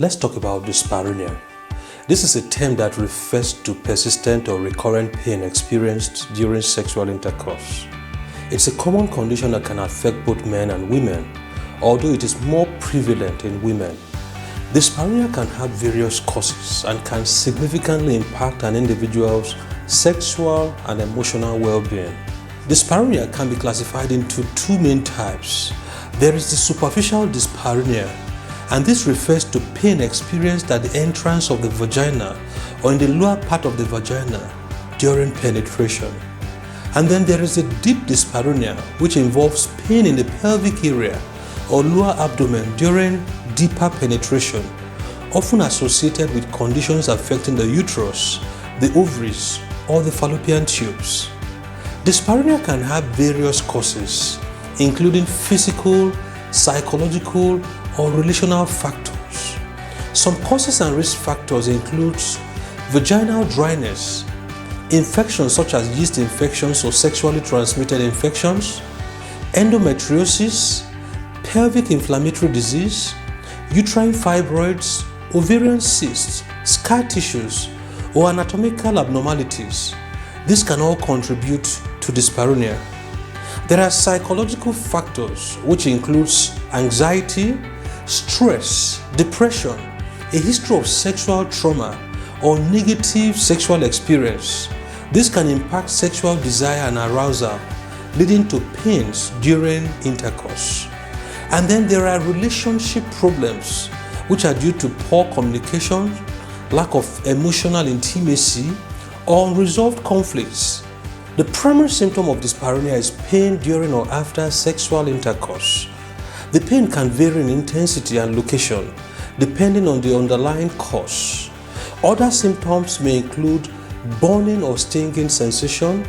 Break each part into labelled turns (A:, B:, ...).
A: Let's talk about dyspareunia. This is a term that refers to persistent or recurrent pain experienced during sexual intercourse. It's a common condition that can affect both men and women, although it is more prevalent in women. Dyspareunia can have various causes and can significantly impact an individual's sexual and emotional well-being. Dyspareunia can be classified into two main types. There is the superficial dyspareunia, and this refers to pain experienced at the entrance of the vagina or in the lower part of the vagina during penetration. And then there is the deep dyspareunia, which involves pain in the pelvic area or lower abdomen during deeper penetration, often associated with conditions affecting the uterus, the ovaries, or the fallopian tubes. Dyspareunia can have various causes, including physical, psychological, or relational factors. Some causes and risk factors include vaginal dryness, infections such as yeast infections or sexually transmitted infections, endometriosis, pelvic inflammatory disease, uterine fibroids, ovarian cysts, scar tissues, or anatomical abnormalities. This can all contribute to dyspareunia. There are psychological factors which includes anxiety, stress, depression, a history of sexual trauma, or negative sexual experience. This can impact sexual desire and arousal, leading to pains during intercourse. And then there are relationship problems which are due to poor communication, lack of emotional intimacy, or unresolved conflicts. The primary symptom of dyspareunia is pain during or after sexual intercourse. The pain can vary in intensity and location depending on the underlying cause. Other symptoms may include burning or stinging sensation,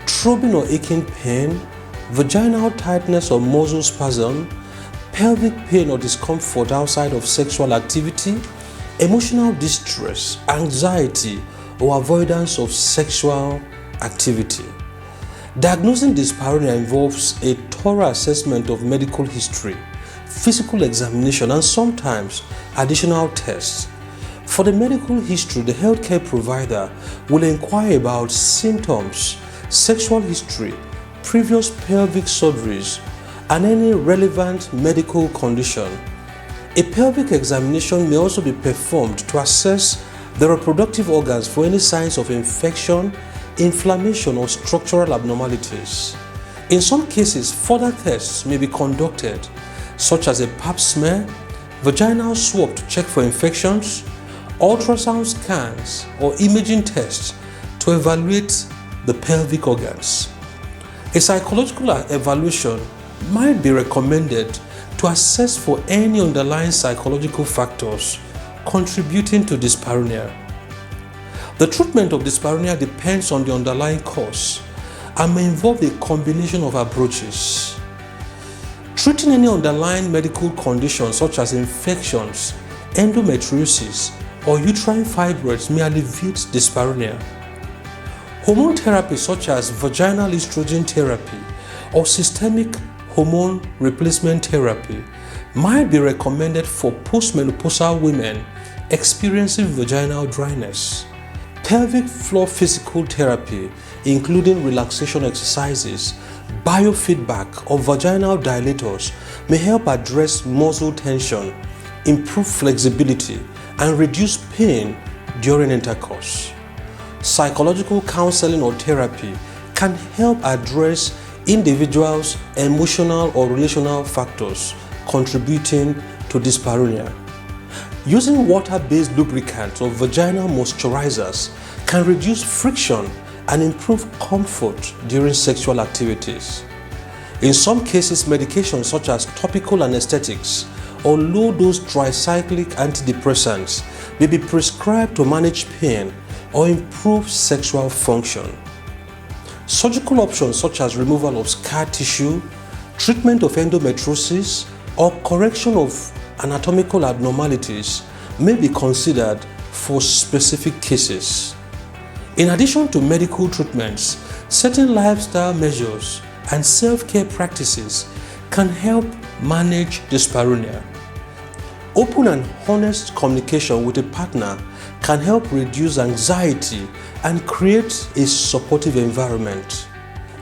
A: throbbing or aching pain, vaginal tightness or muscle spasm, pelvic pain or discomfort outside of sexual activity, emotional distress, anxiety, or avoidance of sexual activity. Diagnosing dyspareunia involves a thorough assessment of medical history, physical examination, and sometimes additional tests. For the medical history, the healthcare provider will inquire about symptoms, sexual history, previous pelvic surgeries, and any relevant medical condition. A pelvic examination may also be performed to assess the reproductive organs for any signs of infection, inflammation, or structural abnormalities. In some cases, further tests may be conducted, such as a pap smear, vaginal swab to check for infections, ultrasound scans, or imaging tests to evaluate the pelvic organs. A psychological evaluation might be recommended to assess for any underlying psychological factors contributing to dyspareunia. The treatment of dyspareunia depends on the underlying cause and may involve a combination of approaches. Treating any underlying medical condition such as infections, endometriosis, or uterine fibroids may alleviate dyspareunia. Hormone therapy such as vaginal estrogen therapy or systemic hormone replacement therapy might be recommended for postmenopausal women experiencing vaginal dryness. Pelvic floor physical therapy, including relaxation exercises, biofeedback, or vaginal dilators, may help address muscle tension, improve flexibility, and reduce pain during intercourse. Psychological counseling or therapy can help address individuals' emotional or relational factors contributing to dyspareunia. Using water-based lubricants or vaginal moisturizers can reduce friction and improve comfort during sexual activities. In some cases, medications such as topical anesthetics or low-dose tricyclic antidepressants may be prescribed to manage pain or improve sexual function. Surgical options such as removal of scar tissue, treatment of endometriosis, or correction of anatomical abnormalities may be considered for specific cases. In addition to medical treatments, certain lifestyle measures and self-care practices can help manage dyspareunia. Open and honest communication with a partner can help reduce anxiety and create a supportive environment.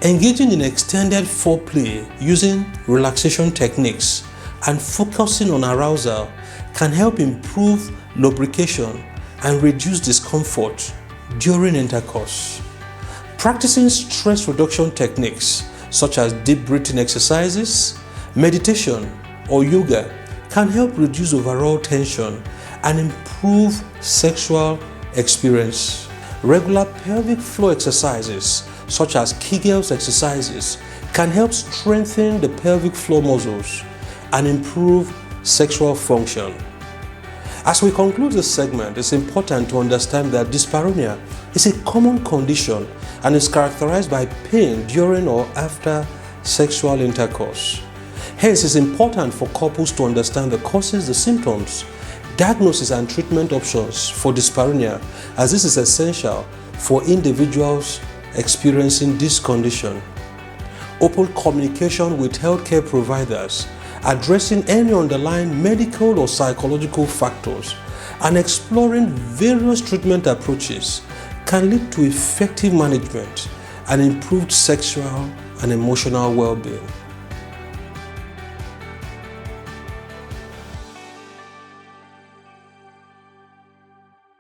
A: Engaging in extended foreplay using relaxation techniques and focusing on arousal can help improve lubrication and reduce discomfort during intercourse. Practicing stress reduction techniques such as deep breathing exercises, meditation, or yoga can help reduce overall tension and improve sexual experience. Regular pelvic floor exercises such as Kegels exercises can help strengthen the pelvic floor muscles and improve sexual function. As we conclude this segment, it's important to understand that dyspareunia is a common condition and is characterized by pain during or after sexual intercourse. Hence, it's important for couples to understand the causes, the symptoms, diagnosis and treatment options for dyspareunia, as this is essential for individuals experiencing this condition. Open communication with healthcare providers, addressing any underlying medical or psychological factors, and exploring various treatment approaches can lead to effective management and improved sexual and emotional well-being.